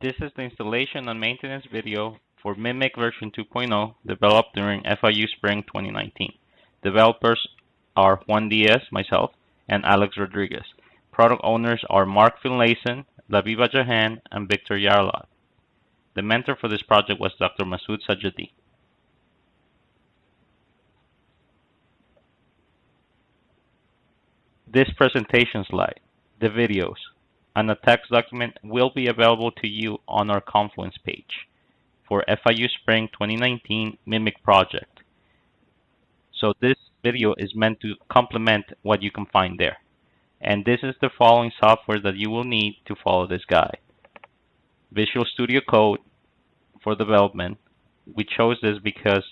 This is the installation and maintenance video for MIMC version 2.0 developed during FIU Spring 2019. Developers are Juan Diaz, myself, and Alex Rodriguez. Product owners are Mark Finlayson, Laviva Jahan, and Victor Yarlad. The mentor for this project was Dr. Masood Sajadi. This presentation slide, the videos, and a text document will be available to you on our Confluence page for FIU Spring 2019 MIMC project. So this video is meant to complement what you can find there. And this is the following software that you will need to follow this guide. Visual Studio Code for development. We chose this because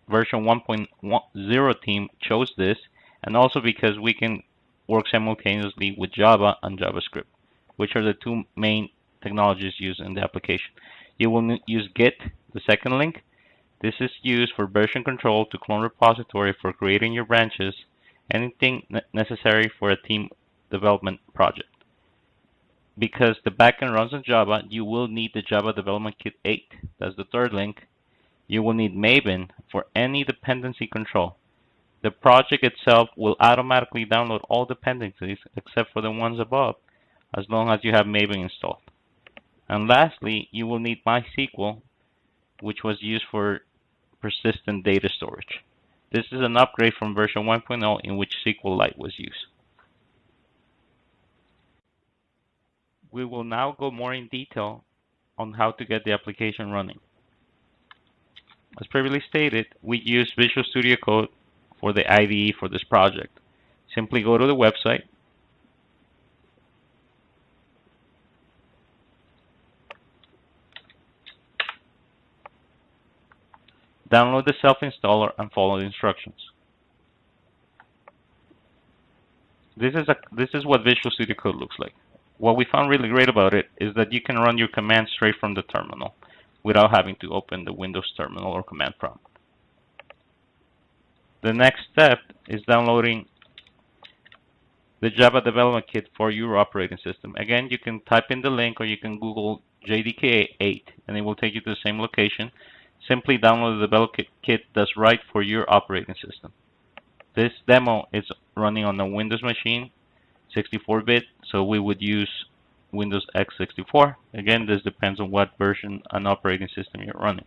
version 1.0 team chose this, and also because we can work simultaneously with Java and JavaScript, which are the two main technologies used in the application. You will use Git, the second link. This is used for version control to clone repository for creating your branches, anything necessary for a team development project. Because the backend runs on Java, you will need the Java Development Kit 8. That's the third link. You will need Maven for any dependency control. The project itself will automatically download all dependencies except for the ones above, as long as you have Maven installed. And lastly, you will need MySQL, which was used for persistent data storage. This is an upgrade from version 1.0 in which SQLite was used. We will now go more in detail on how to get the application running. As previously stated, we use Visual Studio Code for the IDE for this project. Simply go to the website, download the self-installer and follow the instructions. This is what Visual Studio Code looks like. What we found really great about it is that you can run your commands straight from the terminal without having to open the Windows terminal or command prompt. The next step is downloading the Java Development Kit for your operating system. Again, you can type in the link or you can Google JDK 8 and it will take you to the same location. Simply download the development kit that's right for your operating system. This demo is running on a Windows machine, 64-bit, so we would use Windows x64. Again, this depends on what version and operating system you're running.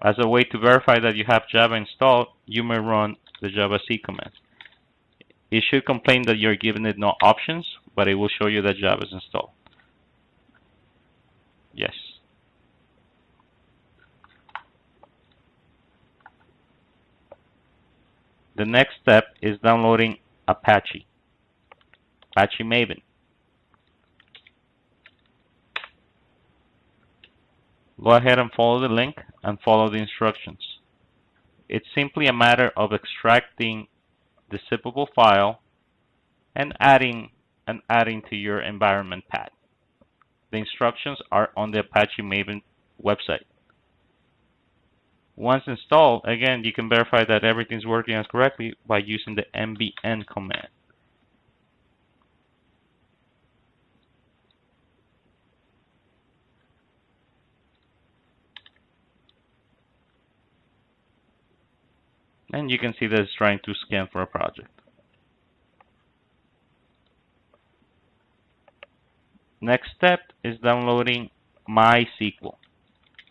As a way to verify that you have Java installed, you may run the Java C command. It should complain that you're giving it no options, but it will show you that Java is installed. Yes. The next step is downloading Apache Maven. Go ahead and follow the link and follow the instructions. It's simply a matter of extracting the zippable file and adding to your environment path. The instructions are on the Apache Maven website. Once installed, again, you can verify that everything's working as correctly by using the mbn command. And you can see that it's trying to scan for a project. Next step is downloading MySQL.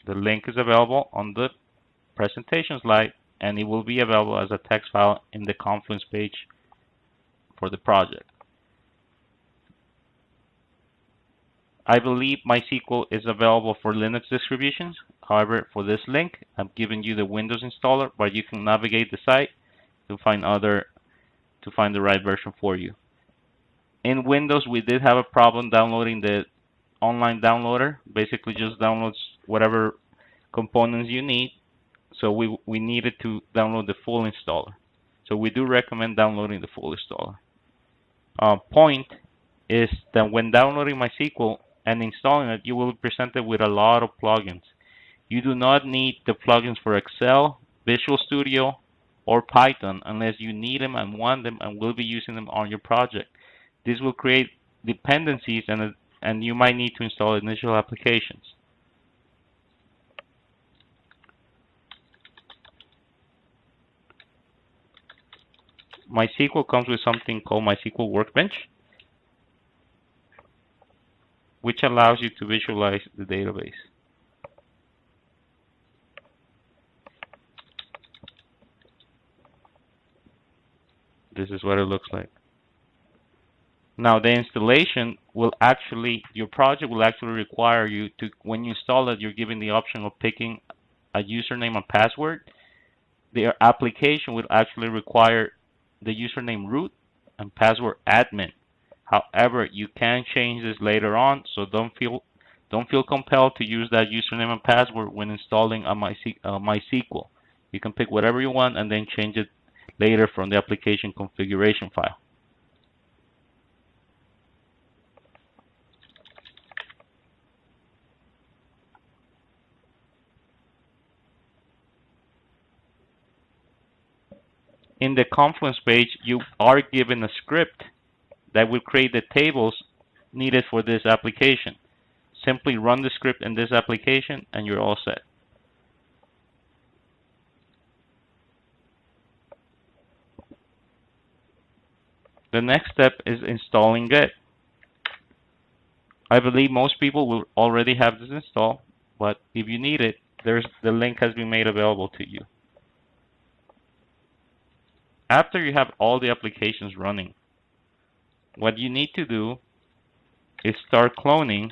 The link is available on the presentation slide, and it will be available as a text file in the Confluence page for the project. I believe MySQL is available for Linux distributions. However, for this link, I'm giving you the Windows installer, but you can navigate the site to find the right version for you. In Windows, we did have a problem downloading the online downloader. Basically, just downloads whatever components you need. So we needed to download the full installer. So we do recommend downloading the full installer. Point is that when downloading MySQL and installing it, you will be presented with a lot of plugins. You do not need the plugins for Excel, Visual Studio, or Python unless you need them and want them and will be using them on your project. This will create dependencies and and you might need to install initial applications. MySQL comes with something called MySQL Workbench, which allows you to visualize the database. This is what it looks like. Now the installation will actually, your project will actually require you to, when you install it, you're given the option of picking a username and password. The application will actually require the username root and password admin. However, you can change this later on, so don't feel compelled to use that username and password when installing a MySQL. You can pick whatever you want and then change it later from the application configuration file. In the Confluence page, you are given a script that will create the tables needed for this application. Simply run the script in this application and you're all set. The next step is installing Git. I believe most people will already have this installed, but if you need it, the link has been made available to you. After you have all the applications running, what you need to do is start cloning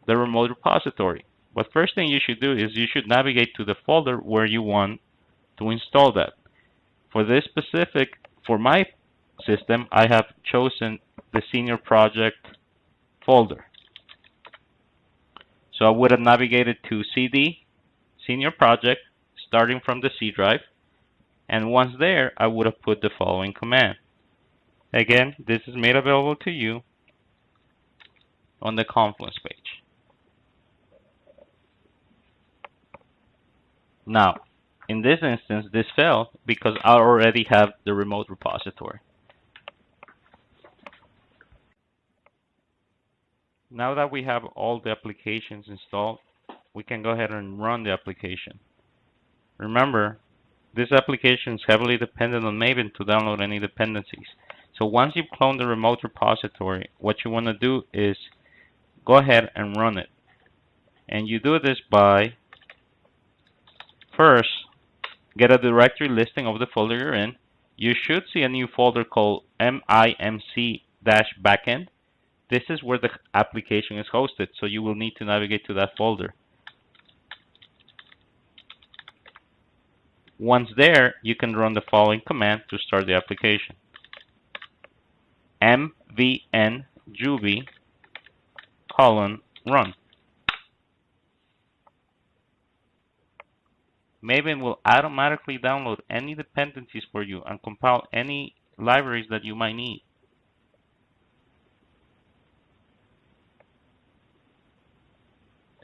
the remote repository. But first thing you should do is you should navigate to the folder where you want to install that. For this specific, for my system, I have chosen the senior project folder. So I would have navigated to CD, senior project, starting from the C drive. And once there, I would have put the following command. Again, this is made available to you on the Confluence page. Now, in this instance, this failed because I already have the remote repository. Now that we have all the applications installed, we can go ahead and run the application. Remember, this application is heavily dependent on Maven to download any dependencies. So once you've cloned the remote repository, what you want to do is go ahead and run it. And you do this by first get a directory listing of the folder you're in. You should see a new folder called MIMC-backend. This is where the application is hosted, so you will need to navigate to that folder. Once there, you can run the following command to start the application. mvn juvie :run. Maven will automatically download any dependencies for you and compile any libraries that you might need.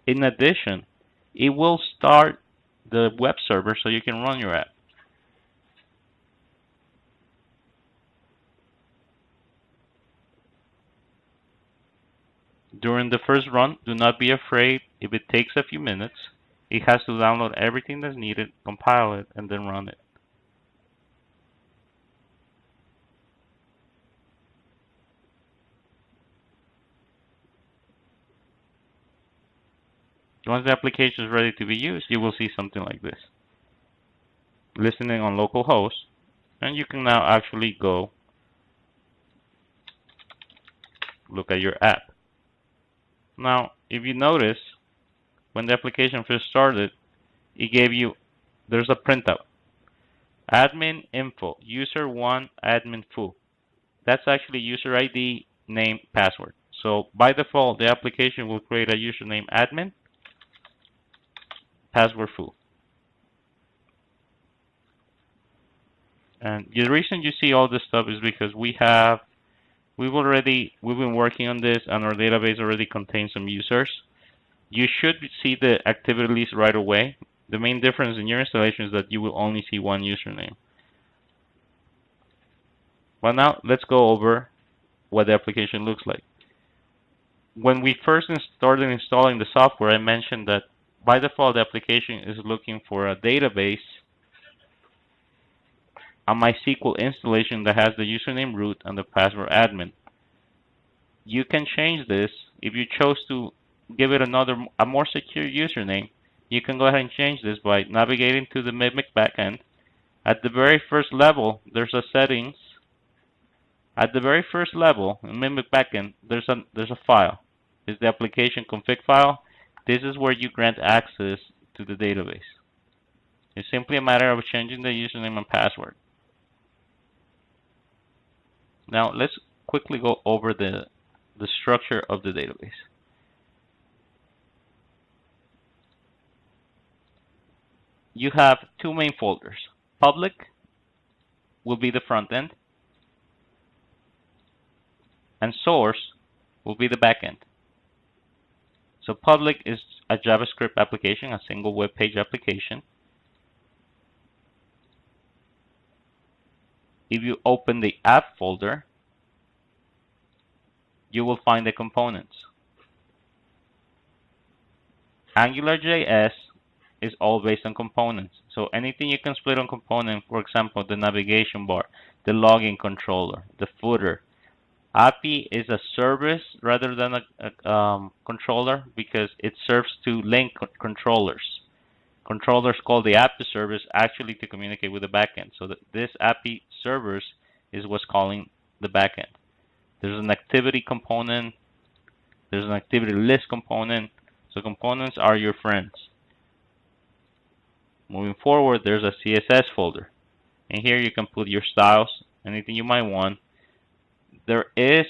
In addition, it will start the web server so you can run your app. During the first run, do not be afraid if it takes a few minutes. It has to download everything that's needed, compile it, and then run it. Once the application is ready to be used, you will see something like this. Listening on localhost, and you can now actually go look at your app. Now, if you notice, when the application first started, it gave you, there's a printout. Admin info, user 1 admin foo. That's actually user ID, name, password. So by default, the application will create a username admin, password foo. And the reason you see all this stuff is because we've been working on this, and our database already contains some users. You should see the activity list right away. The main difference in your installation is that you will only see one username. Well, now let's go over what the application looks like. When we first started installing the software, I mentioned that by default the application is looking for a database, a MySQL installation that has the username root and the password admin. You can change this if you chose to give it a more secure username. You can go ahead and change this by navigating to the Mimic backend. At the very first level, there's a settings. At the very first level in Mimic backend, there's a file. It's the application config file. This is where you grant access to the database. It's simply a matter of changing the username and password. Now let's quickly go over the structure of the database. You have two main folders. Public will be the front end, and source will be the back end. So public is a JavaScript application, a single web page application. If you open the app folder, you will find the components. AngularJS is all based on components. So anything you can split on component, for example, the navigation bar, the login controller, the footer. API is a service rather than a controller because it serves to link controllers. Controllers call the API service actually to communicate with the backend. So this API service is what's calling the backend. There's an activity component. There's an activity list component. So components are your friends. Moving forward, there's a CSS folder. And here you can put your styles, anything you might want. There is,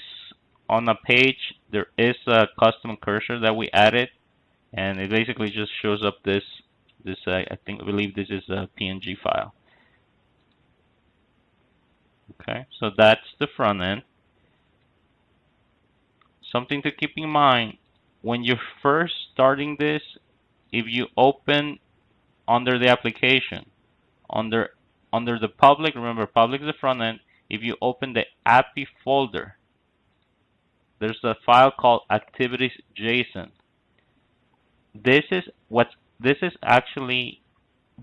on a page, there is a custom cursor that we added. And it basically just shows up this I believe this is a PNG file. Okay, so that's the front end. Something to keep in mind, when you're first starting this, if you open under the application, under the public, remember public is the front end, if you open the API folder, there's a file called activities.json. This is actually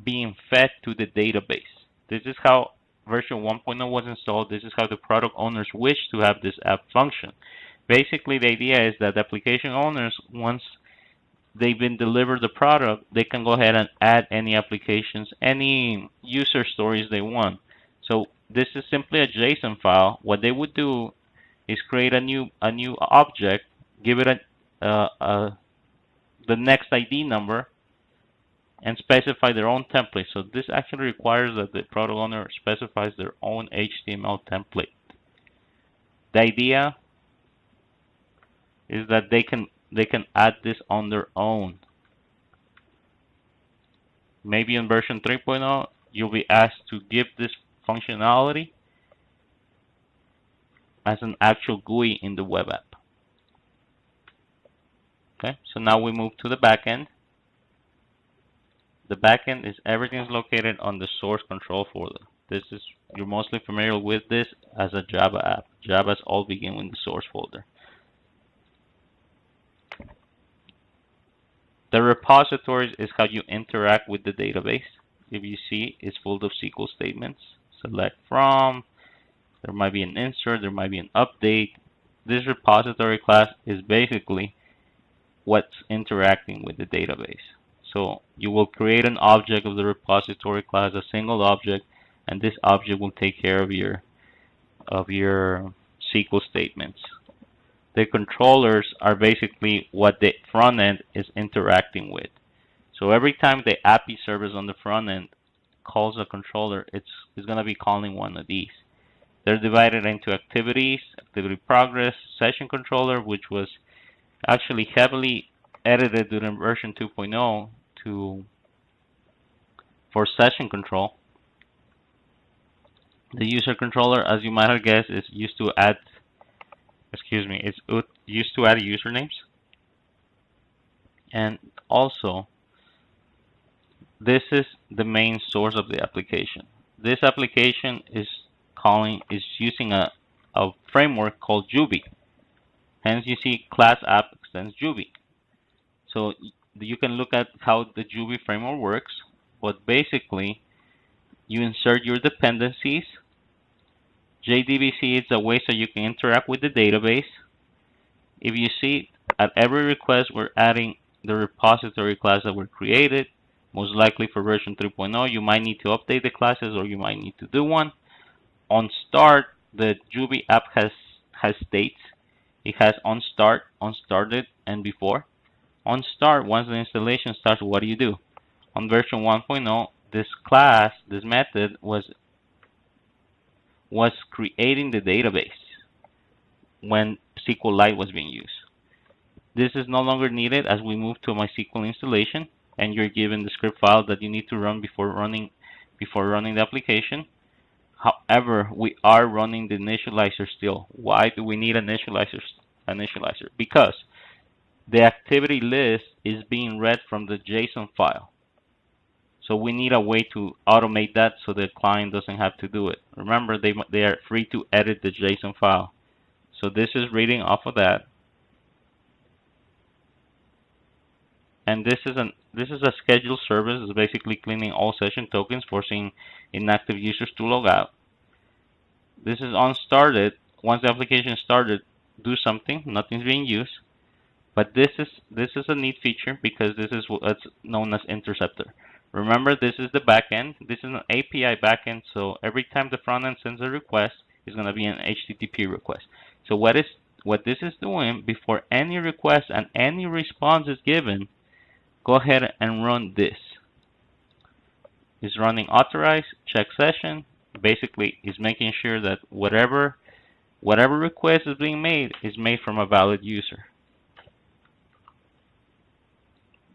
being fed to the database. This is how version 1.0 was installed. This is how the product owners wish to have this app function. Basically, the idea is that application owners, once they've been delivered the product, they can go ahead and add any applications, any user stories they want. So this is simply a JSON file. What they would do is create a new object, give it the next ID number, and specify their own template. So this actually requires that the product owner specifies their own HTML template. The idea is that they can add this on their own. Maybe in version 3.0, you'll be asked to give this functionality as an actual GUI in the web app. Okay, so now we move to the backend. The backend is everything is located on the source control folder. You're mostly familiar with this as a Java app. Java's all begin with the source folder. The repositories is how you interact with the database. If you see, it's full of SQL statements. Select from. There might be an insert. There might be an update. This repository class is basically what's interacting with the database. So you will create an object of the repository class, a single object, and this object will take care of your SQL statements. The controllers are basically what the front end is interacting with. So every time the API service on the front end calls a controller, it's going to be calling one of these. They're divided into activities, activity progress, session controller, which was actually heavily edited during version 2.0 for session control. The user controller, as you might have guessed, is used to add usernames. And also, this is the main source of the application. This application is using a framework called Juby. Hence, you see class app extends Juby. So you can look at how the Juby framework works, but basically, you insert your dependencies. JDBC is a way so you can interact with the database. If you see, at every request, we're adding the repository class that were created. Most likely for version 3.0, you might need to update the classes or you might need to do one. On start, the Juby app has states. It has on start, unstarted, and before. On start, once the installation starts, what do? On version 1.0, this class, this method was creating the database when SQLite was being used. This is no longer needed as we move to MySQL installation, and you're given the script file that you need to run before running the application. However, we are running the initializer still. Why do we need an initializer? Because the activity list is being read from the JSON file. So we need a way to automate that so the client doesn't have to do it. Remember, they are free to edit the JSON file. So this is reading off of that. And this is a scheduled service. It's basically cleaning all session tokens, forcing inactive users to log out. This is unstarted. Once the application started, do something. Nothing's being used. But this is a neat feature because this is what's known as interceptor. Remember, this is the backend. This is an API backend. So every time the front end sends a request, it's going to be an HTTP request. So what this is doing before any request and any response is given, go ahead and run this. It's running authorize, check session. Basically, it's making sure that whatever request is being made is made from a valid user.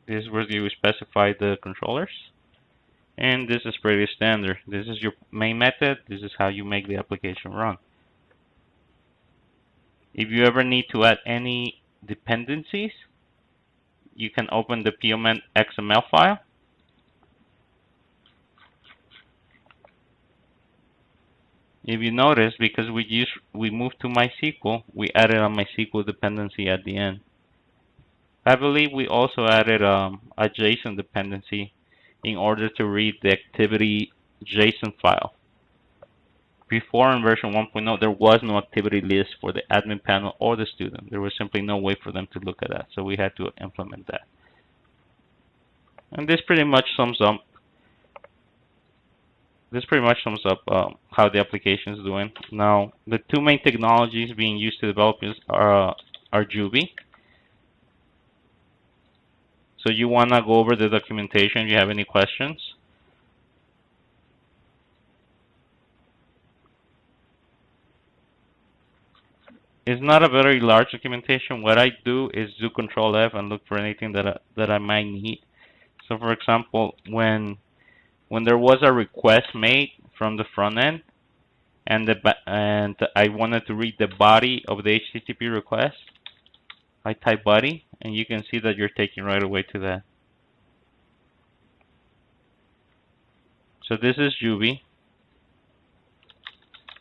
This is where you specify the controllers. And this is pretty standard. This is your main method. This is how you make the application run. If you ever need to add any dependencies, you can open the POMEN XML file. If you notice, because we moved to MySQL, we added a MySQL dependency at the end. I believe we also added a JSON dependency in order to read the activity JSON file. Before in version 1.0, there was no activity list for the admin panel or the student. There was simply no way for them to look at that, so we had to implement that. And this pretty much sums up how the application is doing. Now, the two main technologies being used to develop are Juby. So you want to go over the documentation if you have any questions. It's not a very large documentation. What I do is do Control F and look for anything that I might need. So for example, when there was a request made from the front end and I wanted to read the body of the HTTP request, I type body and you can see that you're taken right away to that. So this is Juby.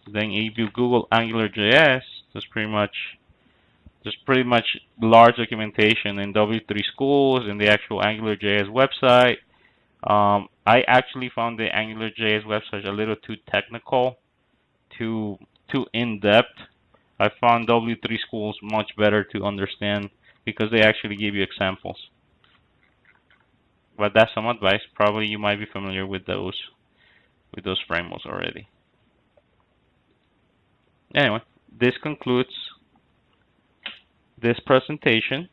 Then if you Google AngularJS, there's pretty much large documentation in W3 Schools, in the actual AngularJS website. I actually found the AngularJS website a little too technical, too in-depth. I found W3 Schools much better to understand because they actually give you examples. But that's some advice. Probably you might be familiar with those frameworks already. Anyway, this concludes this presentation.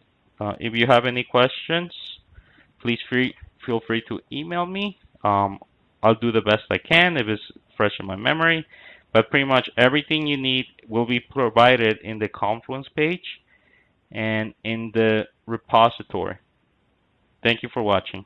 If you have any questions, please feel free to email me. I'll do the best I can if it's fresh in my memory. But pretty much everything you need will be provided in the Confluence page and in the repository. Thank you for watching.